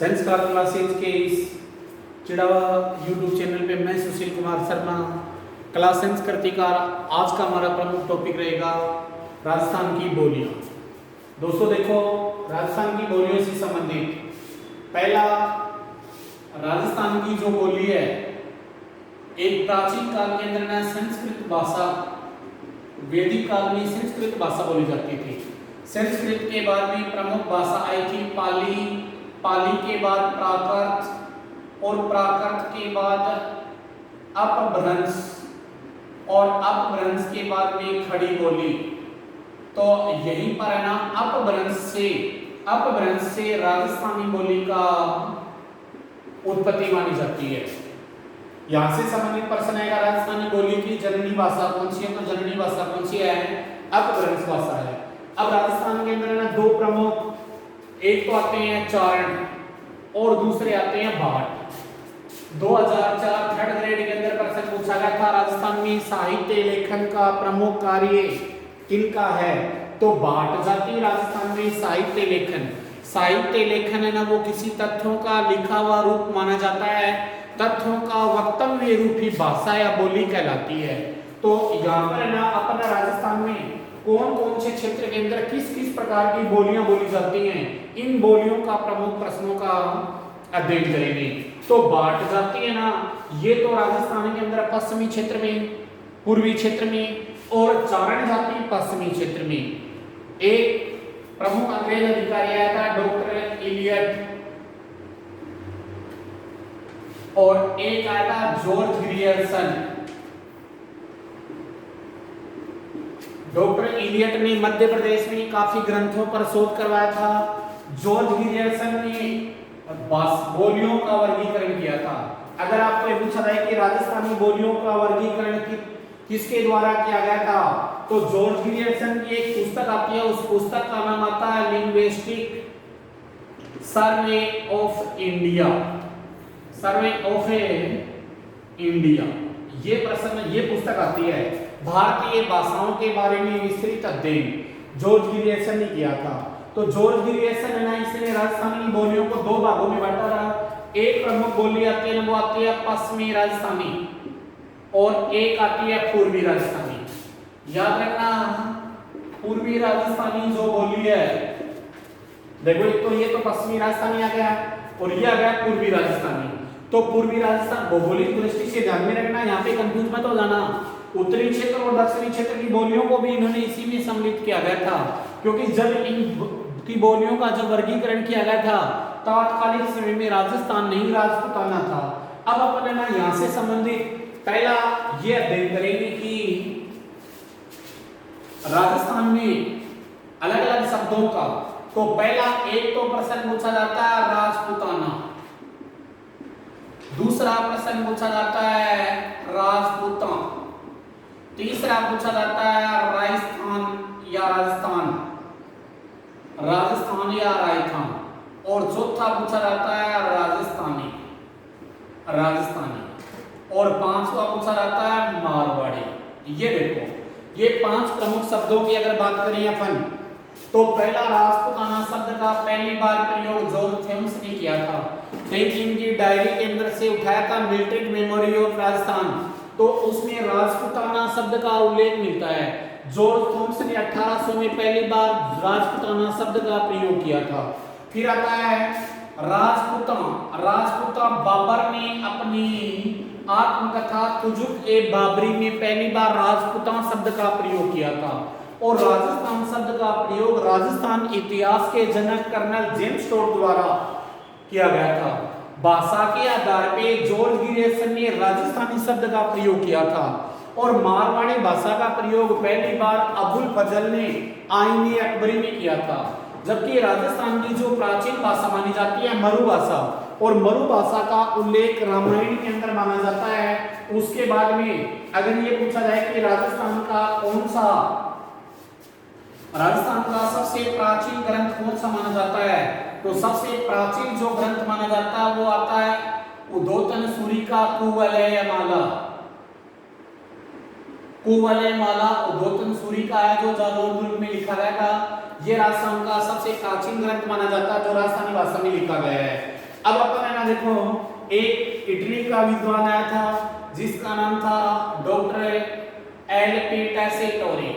संस्कार क्लासेज के इस चिड़ावा यूट्यूब चैनल पे मैं सुशील कुमार शर्मा क्लास संस्कृति का आज का हमारा प्रमुख टॉपिक रहेगा राजस्थान की बोलियां। दोस्तों देखो, राजस्थान की बोलियों से संबंधित पहला, राजस्थान की जो बोली है एक प्राचीन काल के अंदर में संस्कृत भाषा, वैदिक काल में संस्कृत भाषा बोली जाती थी। संस्कृत के बाद में प्रमुख भाषा आई थी पाली, पाली के बाद प्राकृत और प्राकृत के बाद अपभ्रंश और अपभ्रंश के बाद में खड़ी बोली। तो यहीं पर है ना अपभ्रंश से राजस्थानी बोली का उत्पत्ति मानी जाती है। यहाँ से संबंधित प्रश्न आएगा, राजस्थानी बोली की जननी भाषा कौन सी है? तो जननी भाषा कौन सी है? अपभ्रंश भाषा है। अब राजस्थान के अंदर ना दो प्रमुख, एक तो आते हैं चारण और दूसरे आते हैं भाट। 2004 थर्ड ग्रेड के अंदर प्रश्न पूछा गया था, राजस्थान में साहित्य लेखन का प्रमुख कार्य किनका है? तो भाट जाति राजस्थान में साहित्य लेखन है ना, वो किसी तथ्यों का लिखा हुआ रूप माना जाता है, तथ्यों का वक्तव्य रूपी भाषा या बोली कहलाती है। तो यहाँ पर ना अपना राजस्थान में कौन कौन से क्षेत्र के अंदर किस किस प्रकार की बोलियां बोली जाती हैं, इन बोलियों का प्रमुख प्रश्नों का अध्ययन करेंगे। तो भाट जाति है ना, ये तो राजस्थान के अंदर पश्चिमी क्षेत्र में, पूर्वी क्षेत्र में, और चारण जाति पश्चिमी क्षेत्र में। एक प्रमुख अंग्रेज अधिकारी आया था डॉक्टर इलियट, और एक आया था जॉर्ज ग्रियर्सन। डॉक्टर इलियट ने मध्य प्रदेश में काफी ग्रंथों पर शोध करवाया था। जॉर्ज ग्रियर्सन ने बोलियों का वर्गीकरण किया था। अगर आपको ये पूछा जाए कि राजस्थानी बोलियों का वर्गीकरण किसके द्वारा किया गया था, तो जॉर्ज ग्रियर्सन की एक पुस्तक आती है, उस पुस्तक का नाम आता है लिंग्विस्टिक सर्वे ऑफ इंडिया। ये पुस्तक आती है, भारतीय भाषाओं के बारे में विस्तृत अध्ययन जॉर्ज ग्रियर्सन ने किया था। तो जॉर्ज ग्रियर्सन है ना, इसने राजस्थानी बोलियों को दो भागों में बांटा था। एक प्रमुख बोली आती है, वो आती है पश्चिमी राजस्थानी, और एक आती है पूर्वी राजस्थानी। याद रखना, पूर्वी राजस्थानी जो बोली है, देखो एक तो ये तो पश्चिमी राजस्थानी आ गया और ये आ गया पूर्वी राजस्थानी। तो पूर्वी राजस्थान भौगोलिक दृष्टि से ध्यान में रखना, यहाँ पे कंफ्यूज मत हो जाना। उत्तरी क्षेत्र और दक्षिणी क्षेत्र की बोलियों को भी इन्होंने इसी में सम्मिलित किया गया था, क्योंकि जब इन की बोलियों का जब वर्गीकरण किया गया था, तत्कालीन समय में राजस्थान नहीं राजपूताना था। अब अपन ना यहाँ से संबंधित पहला ये अध्ययन करेंगे कि राजस्थान में अलग अलग शब्दों का। तो पहला एक तो प्रश्न पूछा जाता है राजपूताना, दूसरा प्रश्न पूछा जाता है राजपूतां, तीसरा पूछा जाता है राजस्थान या राजस्थान, राजस्थान या राजस्थान, और चौथा पूछा जाता है राजस्थानी, और पांचवा पूछा जाता है मारवाड़ी। ये देखो, ये पांच प्रमुख शब्दों की अगर बात करें अपन, तो पहला राजपूताना शब्द का पहली बार प्रयोग जॉर्ज थॉमस ने किया था। फ्रैंकलिन की डायरी के अंदर से उठाया था मिलिट्री मेमोरी ऑफ राजस्थान, तो उसमें राजपूताना शब्द का उल्लेख मिलता है। जॉर्ज थॉमस ने 1800 में पहली बार राजपूताना शब्द का प्रयोग किया था। फिर आता है राजपूता बाबर ने अपनी आत्मकथा तुजुक ए बाबरी में पहली बार राजपूताना शब्द का प्रयोग किया था। और राजस्थान शब्द का प्रयोग राजस्थान इतिहास के जनक कर्नल जेम्स टॉड द्वारा किया गया था। भाषा के आधार पे जॉर्ज ग्रियर्सन ने राजस्थानी शब्द का प्रयोग किया था, और मारवाड़ी भाषा का प्रयोग पहली बार अबुल फजल ने आईने अकबरी में किया था। जबकि राजस्थान की जो प्राचीन भाषा मानी जाती है मरु भाषा, और मरु भाषा का उल्लेख रामायण के अंदर माना जाता है। उसके बाद में अगर ये पूछा जाए कि राजस्थान का सबसे प्राचीन ग्रंथ कौन सा माना जाता है, तो सबसे प्राचीन जो ग्रंथ माना जाता है वो आता है उद्योतन सूरी का कुवलय माला उद्योतन सूरी का है, जो जालौर दुर्ग में लिखा गया था। ये राजस्थान का सबसे प्राचीन ग्रंथ माना जाता है जो राजस्थानी भाषा में लिखा गया है। अब अपन है ना देखो, एक इटली का विद्वान आया था जिसका नाम था doctor L P Tessitori.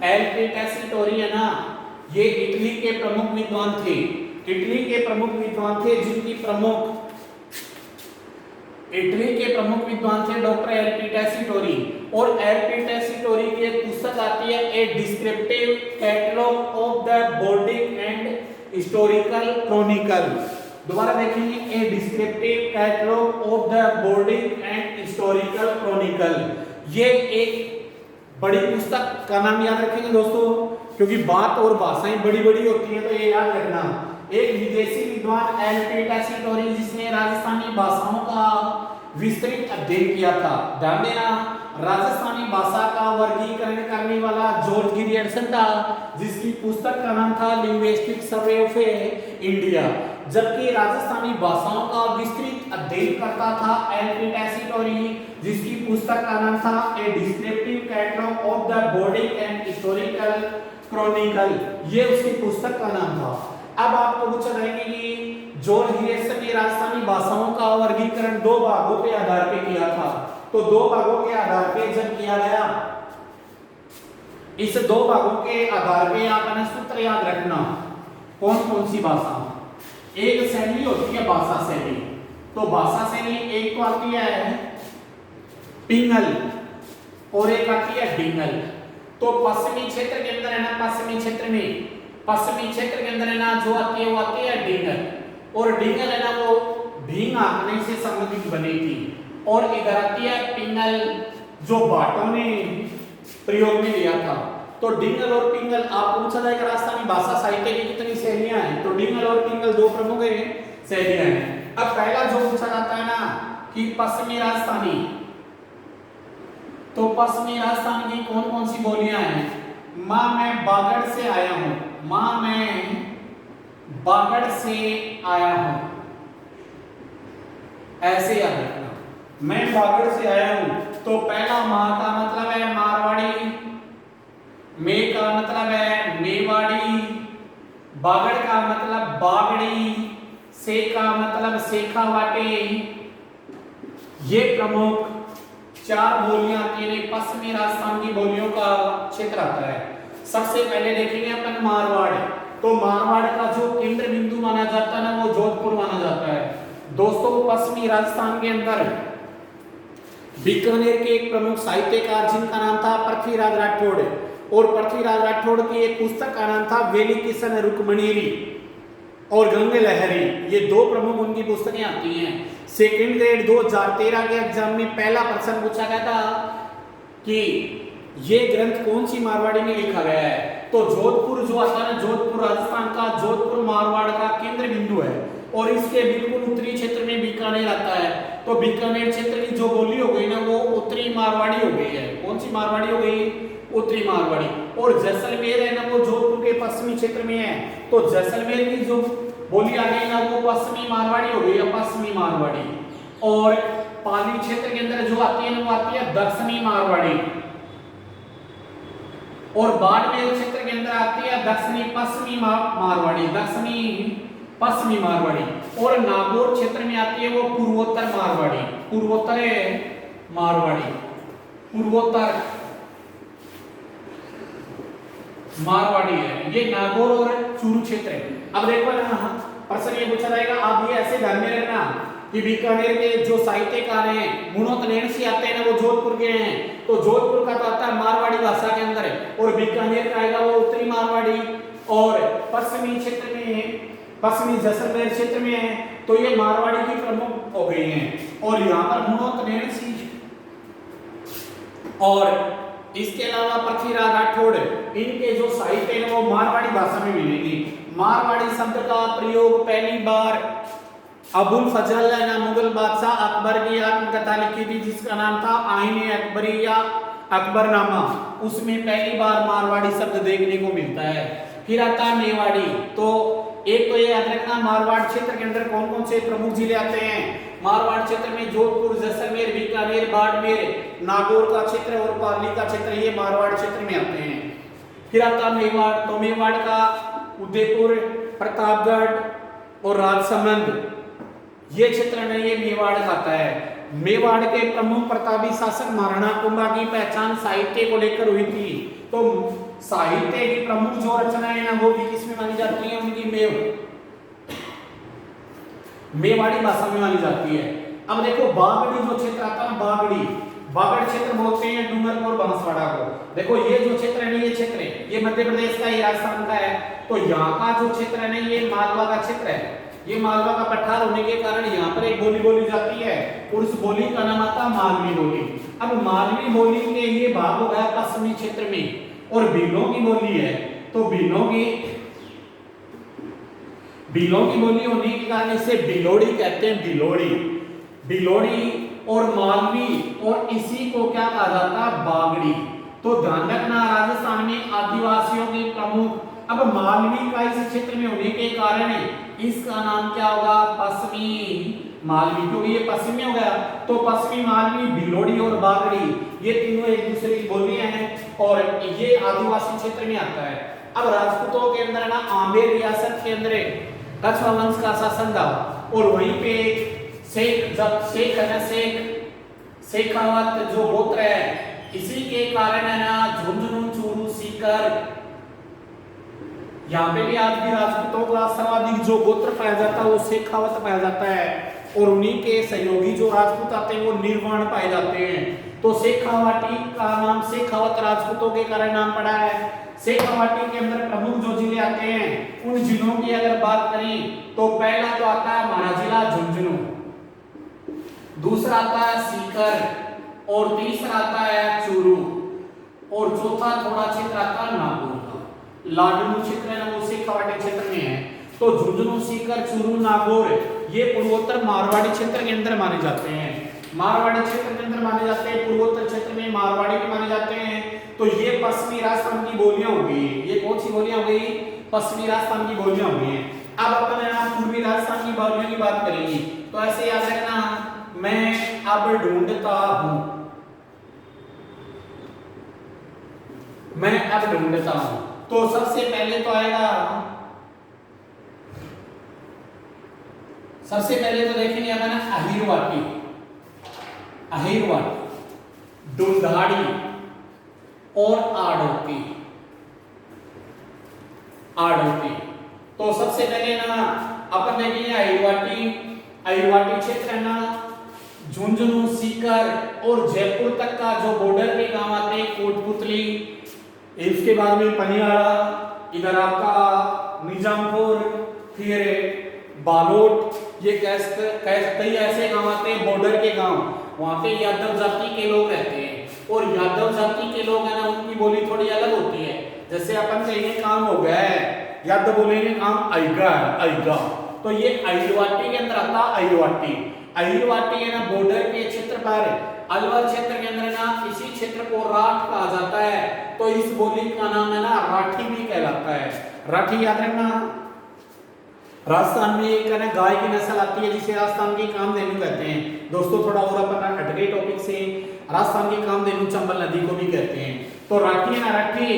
L P Tessitori है ना, ये इटली के प्रमुख विद्वान थे। इटली के प्रमुख विद्वान थे जिनकी इटली के प्रमुख विद्वान थे डॉक्टर एल पी टेसीटोरी। और एल पी टेसीटोरी की एक पुस्तक आती है, a descriptive catalogue of the body and historical chronicle. दोबारा देखेंगे, a descriptive catalogue of the body and historical chronicle. ये एक बड़ी पुस्तक का नाम याद रखेंगे दोस्तों, क्योंकि बात और भाषाएं बड़ी बड़ी होती हैं, तो ये याद रखना। एक विदेशी विद्वान एल पी टेसीटोरी जिसने राजस्थानी भाषाओं का विस्तृत अध्ययन किया था। ध्यान देना, राजस्थानी भाषा का वर्गीकरण करने वाला जॉर्ज गिरियर्सन था, जिसकी पुस्तक का नाम था लिंग्विस्टिक सर्वे ऑफ इंडिया। जबकि राजस्थानी भाषाओं का विस्तृत अध्ययन करता था एल पी टेसीटोरी, जिसकी पुस्तक का नाम था a descriptive catalogue of the body and historical chronicle. ये उसकी पुस्तक का नाम था। अब आपको पूछा जाएगा कि जॉर्ज गिरियर्सन ने राजस्थानी भाषाओं का वर्गीकरण दो भागों के आधार पर किया था। तो दो भागों के आधार पर जब किया गया, इस दो भागों के आधार पर आपने सूत्र याद रखना, कौन कौन सी भाषा। एक शैली होती है भाषा शैली, तो भाषा शैली एक तो आती है पिंगल और एक आती है डिंगल। तो पश्चिमी क्षेत्र के अंदर है ना, पश्चिमी क्षेत्र के अंदर है ना, जो आती है वो आती है डिंगल। और डिंगल है ना, वो भींग आंकने से संबंधित बनी थी। और इधर आती है पिंगल, जो बाटों ने प्रयोग में लिया था। तो डिंगल और पिंगल आपको पूछा जाएगा राजस्थानी भाषा साहित्य की कितनी शैलियां हैं, तो डिंगल और पिंगल दो प्रमुख शैलियां हैं। अब पहला जो पूछा जाता है ना कि पश्चिमी राजस्थानी, तो पश्चिमी राजस्थान की कौन कौन सी बोलियां हैं। मां मैं बागड़ से आया हूं, मां मैं बागड़ से आया हूं, ऐसे याद रखना, मैं बागड़ से आया हूं। तो पहला मां का मतलब है मारवाड़ी, मे का मतलब है मेवाड़ी, बागड़ का मतलब बागड़ी, से का मतलब शेखावाटी। ये प्रमुख चार बोलियां आती हैं, पश्चिमी राजस्थान की बोलियों का क्षेत्र आता है। सबसे पहले देखेंगे अपन मारवाड़। तो मारवाड़ का जो केंद्र बिंदु माना जाता है ना, वो जोधपुर माना जाता है। दोस्तों, पश्चिमी राजस्थान के अंदर बीकानेर के एक प्रमुख साहित्यकार जिनका नाम था पृथ्वीराज राठौड़, और पृथ्वीराज राठौड़ की एक पुस्तक का नाम था वेली किशन रुक्मणीरी और गंगे लहरी। ये दो प्रमुख उनकी पुस्तकें आती हैं। सेकंड ग्रेड 2013 के एग्जाम में पहला प्रश्न पूछा गया था कि ये ग्रंथ कौन सी मारवाड़ी में लिखा गया है। तो जोधपुर जो आता है ना, जोधपुर राजस्थान का, जोधपुर मारवाड़ का केंद्र बिंदु है, और इसके बिल्कुल उत्तरी क्षेत्र में बीकानेर आता है। तो बीकानेर क्षेत्र की जो बोली हो गई ना, वो उत्तरी मारवाड़ी हो गई है। कौन सी मारवाड़ी हो गई? उत्तरी मारवाड़ी। और जैसलमेर है ना, वो जोधपुर के पश्चिमी क्षेत्र में है। तो जैसलमेर की जो बोली आ गई ना, वो पश्चिमी मारवाड़ी हो गई है, पश्चिमी मारवाड़ी। और पाली क्षेत्र के अंदर जो आती है ना, वो आती है दक्षिणी मारवाड़ी। और बाड़मेर क्षेत्र के अंदर आती है दक्षिणी पश्चिमी मारवाड़ी, दक्षिणी पश्चिमी मारवाड़ी। और नागौर क्षेत्र में आती है वो पूर्वोत्तर मारवाड़ी, पूर्वोत्तर मारवाड़ी, पूर्वोत्तर मारवाड़ी है ये नागौर और चूरू क्षेत्र है। अब देखो ना, प्रश्न ये पूछा जाएगा, आप ये ऐसे ध्यान में रखना कि बीकानेर के जो साहित्यकार हैं मुनोत नैणसी आते हैं ना, वो जोधपुर के हैं। तो जोधपुर का तो आता है मारवाड़ी भाषा के अंदर है, और बीकानेर का आएगा वो उत्तरी मारवाड़ी। और पश्चिमी क्षेत्र में, पश्चिमी जैसलमेर क्षेत्र में है, तो ये मारवाड़ी की प्रमुख हो गई हैं। और यहाँ पर मुनोत नैणसी और इसके अलावा पृथ्वीराज राठौड़, इनके जो साहित्य है वो मारवाड़ी भाषा में मिलेगी। मारवाड़ी शब्द का प्रयोग पहली बार अबुल फजल है ना, मुगल बादशाह अकबर की आत्मकथा लिखी थी जिसका नाम था आईने अकबरी या अकबरनामा, उसमें पहली बार मारवाड़ी शब्द देखने को मिलता है। फिर आता है मेवाड़ी। तो एक तो ये याद रखना, मारवाड़ क्षेत्र के अंदर कौन कौन से प्रमुख जिले आते हैं। मारवाड़ क्षेत्र में जोधपुर, जैसलमेर, बीकानेर, बाड़मेर, नागौर का क्षेत्र और पाली का क्षेत्र, ये मारवाड़ क्षेत्र में आते हैं। फिर आता मेवाड़। तो मेवाड़ का उदयपुर, प्रतापगढ़ और राजसमंद ये क्षेत्र है ये मेवाड़ खाता है। मेवाड़ के प्रमुख प्रतापी शासक महाराणा कुंभा की पहचान साहित्य को लेकर हुई थी। तो साहित्य की प्रमुख जो रचनाएं हैं वो भी किसमें मानी जाती है, उनकी मेवाड़ी भाषा में मानी जाती है। अब देखो बागड़ी जो क्षेत्र आता है ना, बागड़ क्षेत्र बोलते हैं डूंगरपुर बांसवाड़ा को। देखो ये जो क्षेत्र है ये क्षेत्र है ये मध्य प्रदेश का, ये राजस्थान का है। तो यहाँ का जो क्षेत्र है ना ये मालवा का क्षेत्र है। ये मालवा का पठार होने के कारण यहाँ पर एक बोली बोली जाती है और उस बोली का नाम आता है मालवी बोली। अब मालवी बोली के ये भाग हो गया पश्चिमी क्षेत्र में और भीलों की बोली है। तो भीलों की बोली होने के कारण इसे बिलोड़ी कहते हैं, बिलोड़ी और मालवी और इसी को क्या कहा जाता है, बागड़ी। तो ध्यान रखना राजस्थान में आदिवासियों की प्रमुख, अब मालवी का इस क्षेत्र में होने के कारण इसका नाम क्या होगा, पश्चिमी मालवी, क्योंकि ये पश्चिमी हो गया। तो पश्चिमी मालवी, बिलोड़ी और बागड़ी ये तीनों एक दूसरे की बोलियां हैं और ये आदिवासी क्षेत्र में आता है। अब राजपूतों के अंदर ना आमेर रियासत के अंदर कछवा वंश का शासन था और वहीं पे शेखावत जो गोत्र है इसी के कारण है ना झुंझुनू, चूरू, सीकर, यहाँ पे भी आज भी राजपूतों का सर्वाधिक जो गोत्र पाया जाता है वो शेखावत पाया जाता है और उन्हीं के सहयोगी जो राजपूत आते हैं वो निर्वाण पाए जाते हैं। तो शेखावाटी का नाम शेखावत राजपूतों के कारण नाम पड़ा है। शेखावाटी के अंदर प्रमुख जो जिले आते हैं उन जिलों की अगर बात करें तो पहला तो आता है हमारा जिला झुंझुनू, दूसरा आता है सीकर और तीसरा आता है चूरू और चौथा थोड़ा क्षेत्र आता है नागौर का। लाडनू क्षेत्र है ना वो शेखावाटी क्षेत्र में है। तो झुंझुनू, सीकर, चूरू, नागौर ये पूर्वोत्तर मारवाड़ी क्षेत्र के अंदर माने जाते हैं। मारवाड़ी क्षेत्र के अंदर माने जाते हैं, पूर्वोत्तर क्षेत्र में मारवाड़ी भी माने जाते हैं। तो ये पश्चिमी राजस्थान की बोलियां हो गई। ये कौन सी बोलियां हो गई, पश्चिमी राजस्थान की बोलियां हो गई। अब अपन यहाँ पूर्वी राजस्थान की बोलियों की बात करेंगे तो ऐसे याद रखना, मैं अब ढूंढता हूं, मैं अब ढूंढता हूं। तो सबसे पहले तो आएगा, सबसे पहले तो देखेंगे अपन अहिरवाटी, ढूंढाड़ी और आड़ोती। तो सबसे पहले ना अपन देखेंगे अहिरवाटी क्षेत्र है ना झुंझुनू, सीकर और जयपुर तक का जो बॉर्डर के गांव आते हैं, कोटपुतली, इसके बाद में पनियाड़ा, इधर आपका निजामपुर, फिर बालोट, ये कई ऐसे गांव आते हैं बॉर्डर के गांव, वहां पे यादव जाति के लोग रहते हैं और यादव जाति के लोग है ना उनकी बोली थोड़ी अलग होती है। जैसे अपन कहेंगे काम हो गया है, यादव बोलेंगे काम आएगा आएगा। तो ये अहिरवाटी के अंदर आता अहिरवाटी है ना बॉर्डर के क्षेत्र पर, अलवर क्षेत्र के अंदर ना इसी क्षेत्र को राठ कहा जाता है। तो इस बोली का नाम है ना राठी भी कहलाता है। राठी याद रखना, राजस्थान में एक ना गाय की नस्ल आती है जिसे राजस्थान की कामधेनु कहते हैं। दोस्तों थोड़ा और अपन हट गए टॉपिक से, राजस्थान की कामधेनु चंबल नदी को भी कहते हैं। तो राठी है ना राठी,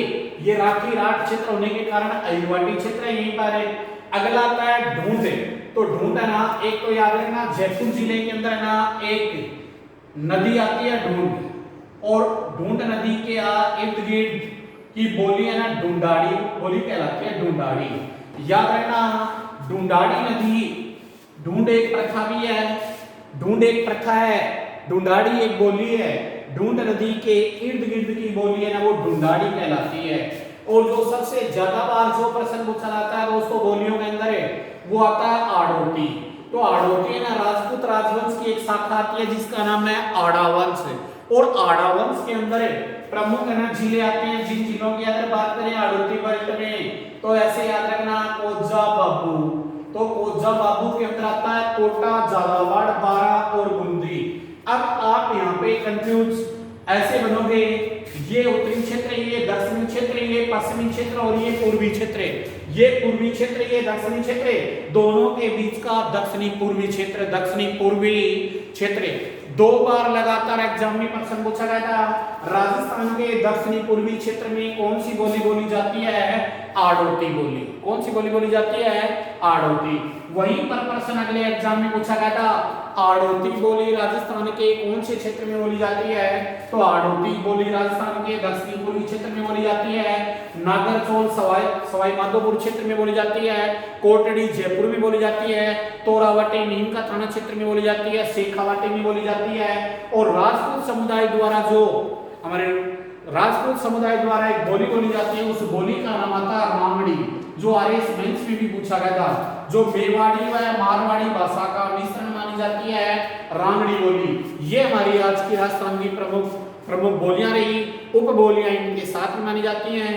ये राठी राठ क्षेत्र होने के कारण अहिरवाटी क्षेत्र यहीं पर है। अगला आता है ढूंढ। तो ढूंढ है ना, एक तो याद रखना जयपुर जिले के अंदर ना एक नदी आती है ढूंढ और ढूंढ नदी के इर्द गिर्द की बोली है ना ढूंढाड़ी बोली कहलाती है, ढूंढाड़ी। याद रखना ढूंढाड़ी नदी, ढूंढ एक प्रथा भी है, ढूंढ एक प्रथा है, ढूंढाड़ी एक बोली है। ढूंढ नदी के इर्द गिर्द की बोली है ना वो ढूंढाड़ी कहलाती है। और जो सबसे ज्यादा बार जो प्रश्न पूछा जाता है दोस्तों बोलियों के अंदर है वो आता है आड़ोती। तो आड़ोती है ना राजपूत राजवंश की एक शाखा आती है जिसका नाम है आड़ावंश। और आड़ावंश के अंदर प्रमुख है ना जिले आते हैं, जिन जिलों की अगर बात करें आड़ोती बेल्ट में तो ऐसे याद रखना कोज्जा बाबू। तो कोज्जा बाबू के अंदर आता है कोटा, झालावाड़, बारा और बूंदी। अब आप यहाँ पे कंफ्यूज ऐसे बनोगे, ये उत्तरी क्षेत्र, ये दक्षिणी क्षेत्र, ये पश्चिमी क्षेत्र और ये पूर्वी क्षेत्र। ये पूर्वी क्षेत्र, ये दक्षिणी क्षेत्र, दोनों के बीच का दक्षिणी पूर्वी क्षेत्र, दक्षिणी पूर्वी क्षेत्र। 2 बार लगातार एग्जाम में प्रश्न पूछा गया था। राजस्थान के दक्षिणी पूर्वी क्षेत्र में कौन सी बोली बोली जाती है? आड़ोती बोली। कौन सी बोली बोली जाती है? आड़ोती। वहीं पर प्रश्न अगले एग्जाम में पूछा गया था, आड़ोती बोली राजस्थान के कौन से क्षेत्र में बोली जाती है? तो आड़ोती बोली राजस्थान के दक्षिणी पूर्वी क्षेत्र में बोली जाती है। नागरचौल सवाई माधोपुर क्षेत्र में बोली जाती है। कोटड़ी जयपुर में बोली जाती है। तोरावटी नीमका थाना क्षेत्र में बोली जाती है। शेखावाटी में बोली जाती है। और राजपूत समुदाय द्वारा जो हमारे राजपूत समुदाय द्वारा एक बोली बोली जाती है, उस बोली का नाम आता है रांगड़ी, जो आरएस मेंस में भी पूछा गया था। जो मेवाड़ी व मारवाड़ी भाषा का मिश्रण मानी जाती है, रांगड़ी बोली। ये हमारी आज की राजस्थान की प्रमुख बोलियां रही। उप बोलियां इनके साथ में मानी जाती हैं।